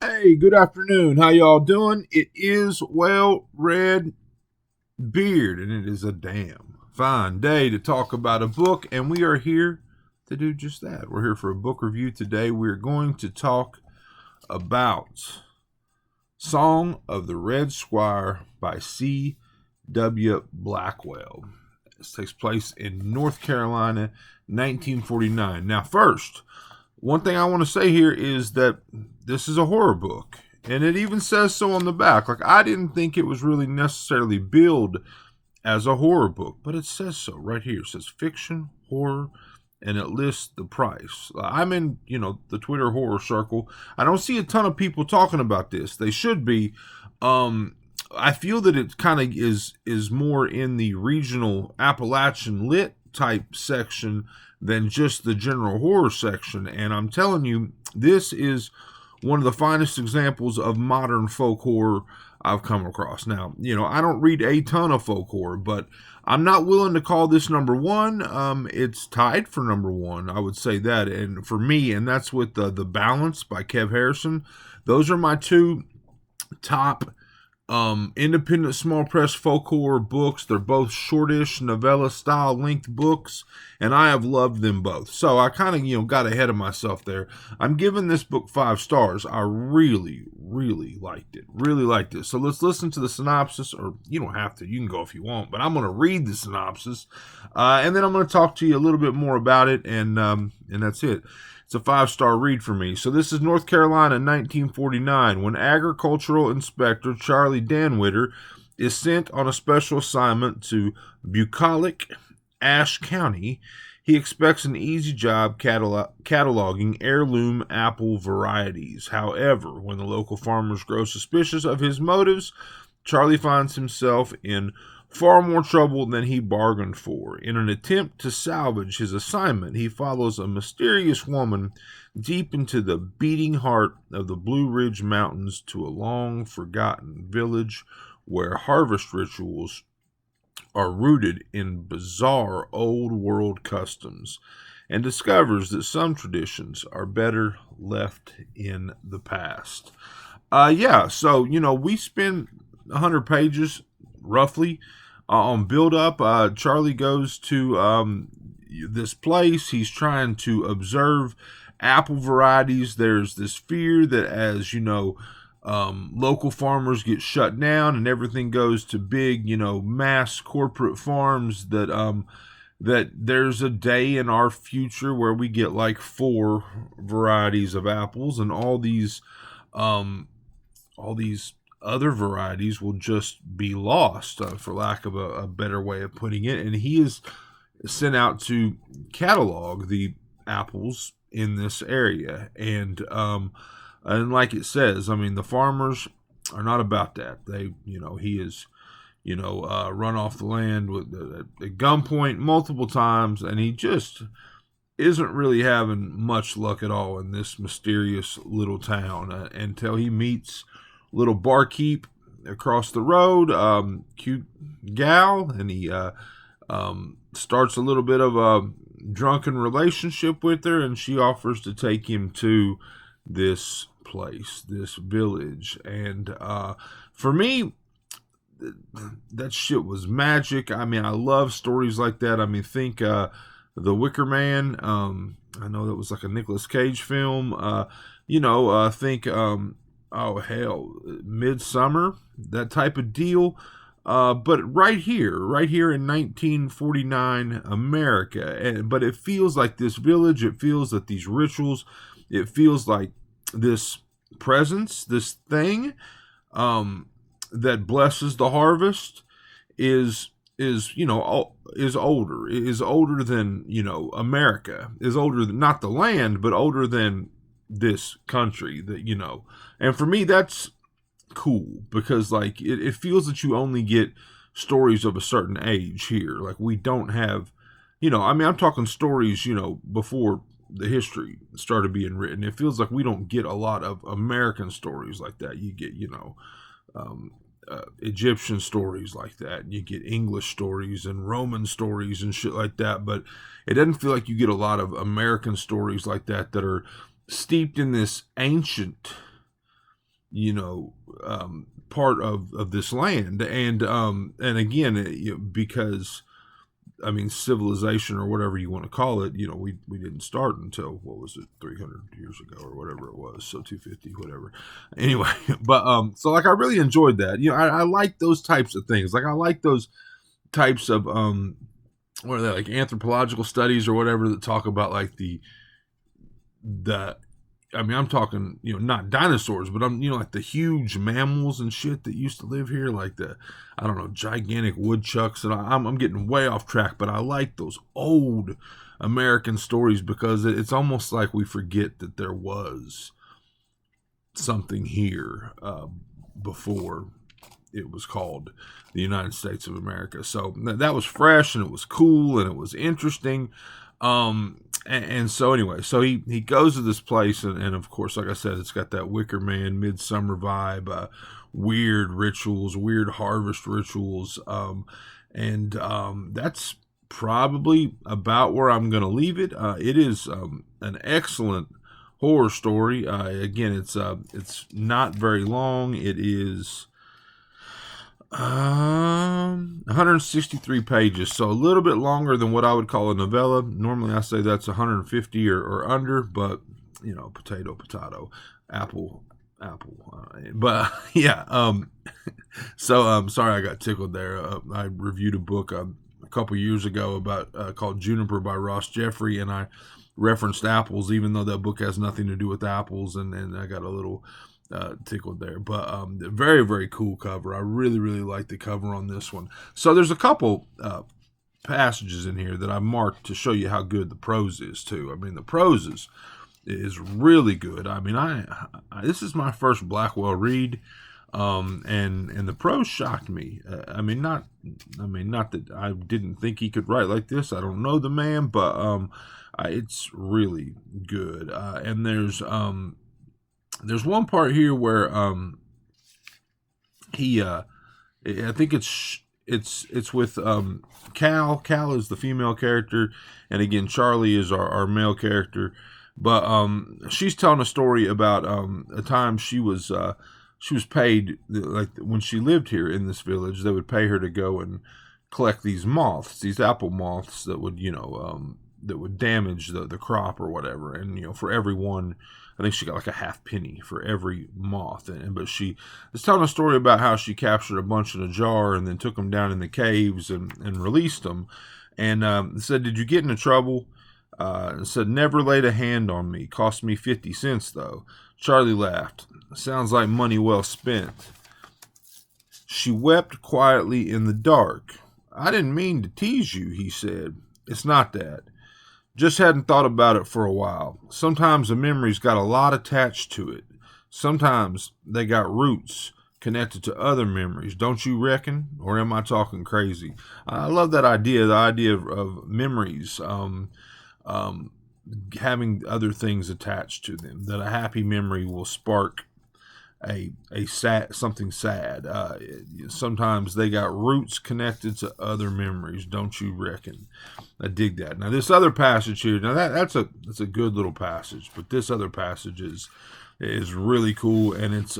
Hey, good afternoon. How y'all doing? It is Well Red Beard, and it is a damn fine day to talk about a book, and we are here to do just that. We're here for a book review today. We're going to talk about Song of the Red Squire by C. W. Blackwell. This takes place in North Carolina, 1949. Now, first, one thing I want to say here is that this is a horror book, and it even says so on the back. Like, I didn't think it was really necessarily billed as a horror book, but it says so right here. It says fiction, horror, and it lists the price. I'm in, the Twitter horror circle. I don't see a ton of people talking about this. They should be. I feel that it kind of is more in the regional Appalachian lit type section than just the general horror section. And I'm telling you, this is one of the finest examples of modern folk horror I've come across. Now, I don't read a ton of folk horror, but I'm not willing to call this number one. It's tied for number one, I would say that. And for me, and that's with The Balance by Kev Harrison. Those are my two top independent small press folk horror books. They're both shortish novella style length books, and I have loved them both. So I kind of got ahead of myself there. I'm giving this book 5 stars. I really liked it. Really liked it. So let's listen to the synopsis, or you don't have to. You can go if you want, but I'm going to read the synopsis, and then I'm going to talk to you a little bit more about it, and that's it. It's a 5-star read for me. So this is North Carolina, 1949, when agricultural inspector Charlie Danwitter is sent on a special assignment to Bucolic, Ashe County. He expects an easy job cataloging heirloom apple varieties. However, when the local farmers grow suspicious of his motives, Charlie finds himself in far more trouble than he bargained for. In an attempt to salvage his assignment, he follows a mysterious woman deep into the beating heart of the Blue Ridge Mountains to a long-forgotten village where harvest rituals are rooted in bizarre old-world customs, and discovers that some traditions are better left in the past. So, we spend 100 pages, roughly, on build-up. Charlie goes to this place. He's trying to observe apple varieties. There's this fear that as, local farmers get shut down and everything goes to big, mass corporate farms, that there's a day in our future where we get like 4 varieties of apples, and all these other varieties will just be lost, for lack of a better way of putting it. And he is sent out to catalog the apples in this area. And like it says, the farmers are not about that. He is, run off the land with at gunpoint multiple times, and he just isn't really having much luck at all in this mysterious little town, until he meets little barkeep across the road, cute gal, and he starts a little bit of a drunken relationship with her, and she offers to take him to this place, this village. And for me, that shit was magic. I love stories like that. think The Wicker Man. I know that was like a Nicolas Cage film. Think oh hell, Midsummer, that type of deal. But right here in 1949 America, but it feels like this village. It feels that these rituals. It feels like this presence, this thing, that blesses the harvest is older. Is older than America. Is older than, not the land, but older than this country, and for me that's cool, because like it feels that you only get stories of a certain age here. Like, we don't have, I'm talking stories, before the history started being written. It feels like we don't get a lot of American stories like that. You get, Egyptian stories like that, and you get English stories and Roman stories and shit like that, but it doesn't feel like you get a lot of American stories like that that are steeped in this ancient part of this land. And again, because I mean, civilization or whatever you want to call it, we didn't start until, what was it, 300 years ago or whatever it was. So 250, whatever. Anyway, but so like I really enjoyed that. I like those types of things. Like I like those types of what are they, like anthropological studies or whatever, that talk about like the I mean, I'm talking, not dinosaurs, but I'm, like the huge mammals and shit that used to live here, like I don't know, gigantic woodchucks. And I'm getting way off track, but I like those old American stories because it's almost like we forget that there was something here before it was called the United States of America. So that was fresh, and it was cool, and it was interesting. And so anyway, so he goes to this place, and of course, like I said, it's got that Wicker Man midsummer vibe, weird rituals, weird harvest rituals, and that's probably about where I'm going to leave it. It is an excellent horror story. Again, it's not very long. It is 163 pages, so a little bit longer than what I would call a novella. Normally I say that's 150 or under, but potato, apple, but yeah. So I'm sorry I got tickled there. I reviewed a book a couple years ago about called Juniper by Ross Jeffrey, and I referenced apples, even though that book has nothing to do with apples, and I got a little tickled there. But very, very cool cover. I really, really like the cover on this one. So there's a couple passages in here that I marked to show you how good the prose is too. I mean, the prose is really good. I mean, I this is my first Blackwell read, and the prose shocked me. I mean, not that I didn't think he could write like this. I don't know the man, but it's really good. And there's one part here where he I think it's with Cal. Cal is the female character, and again Charlie is our male character. But she's telling a story about a time she was paid, like when she lived here in this village, they would pay her to go and collect these moths, these apple moths that would that would damage the crop or whatever. And for every one, I think she got like a half penny for every moth. But she was telling a story about how she captured a bunch in a jar and then took them down in the caves and released them. And said, "Did you get into trouble?" Said, "Never laid a hand on me. Cost me 50 cents though." Charlie laughed. "Sounds like money well spent." She wept quietly in the dark. "I didn't mean to tease you," he said. "It's not that. Just hadn't thought about it for a while. Sometimes a memory's got a lot attached to it. Sometimes they got roots connected to other memories. Don't you reckon? Or am I talking crazy?" I love that idea, the idea of memories having other things attached to them, that a happy memory will spark a sad, something sad. Sometimes they got roots connected to other memories. Don't you reckon? I dig that. Now this other passage here, now that's a good little passage, but this other passage is really cool, and it's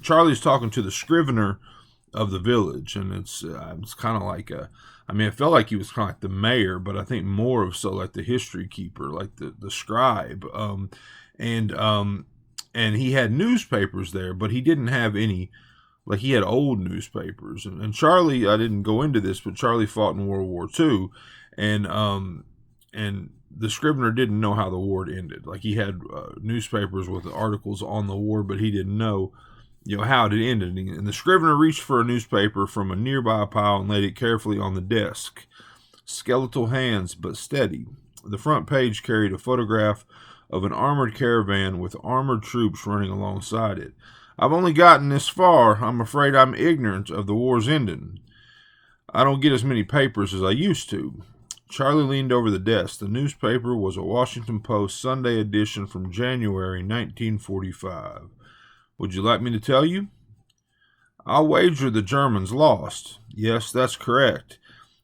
Charlie's talking to the scrivener of the village, and it's kind of like it felt like he was kind of like the mayor, but I think more of so like the history keeper, like the scribe, and he had newspapers there, but he didn't have any, like he had old newspapers. And Charlie, I didn't go into this, but Charlie fought in World War II, and the scrivener didn't know how the war ended. Like he had newspapers with articles on the war, but he didn't know, how it ended. And the scrivener reached for a newspaper from a nearby pile and laid it carefully on the desk. Skeletal hands, but steady. The front page carried a photograph of an armored caravan with armored troops running alongside it. "I've only gotten this far. I'm afraid I'm ignorant of the war's ending. I don't get as many papers as I used to." Charlie leaned over the desk. The newspaper was a Washington Post Sunday edition from January 1945. "Would you like me to tell you?" "I'll wager the Germans lost." "Yes, that's correct."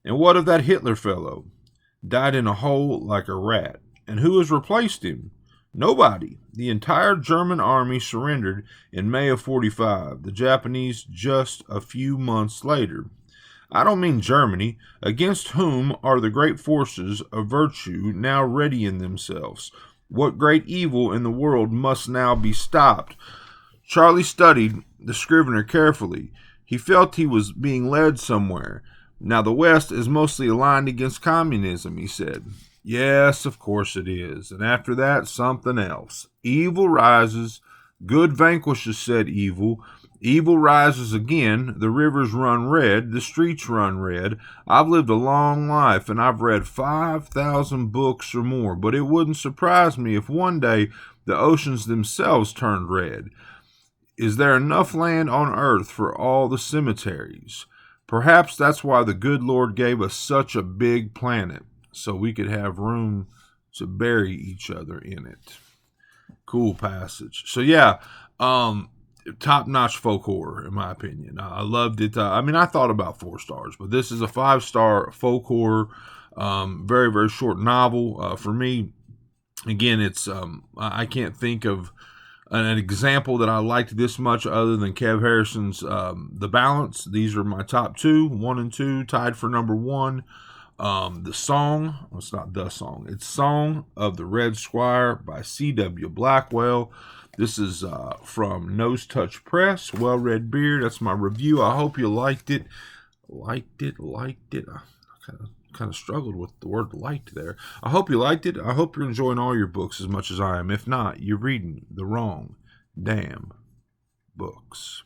"And what of that Hitler fellow?" "Died in a hole like a rat." "And who has replaced him?" Nobody. The entire German army surrendered in May of 45, the Japanese just a few months later. I don't mean Germany, against whom are the great forces of virtue now readying themselves. What great evil in the world must now be stopped? Charlie studied the scrivener carefully. He felt he was being led somewhere. Now the West is mostly aligned against communism, he said. Yes, of course it is. And after that, something else. Evil rises, good vanquishes said evil. Evil rises again, the rivers run red, the streets run red. I've lived a long life, and I've read 5,000 books or more, but it wouldn't surprise me if one day the oceans themselves turned red. Is there enough land on earth for all the cemeteries? Perhaps that's why the good Lord gave us such a big planet, so we could have room to bury each other in it. Cool passage. So yeah, top-notch folk horror, in my opinion. I loved it. I thought about 4 stars, but this is a 5-star folk horror. Very, very short novel. For me, again, it's I can't think of an example that I liked this much other than Kev Harrison's The Balance. These are my top 2, 1 and 2, tied for number 1. The song, well, it's not the song, it's Song of the Red Squire by C.W. Blackwell. This is from Nose Touch Press, Well Red Beard. That's my review. I hope you liked it. Liked it. I kind of struggled with the word liked there. I hope you liked it. I hope you're enjoying all your books as much as I am. If not, you're reading the wrong damn books.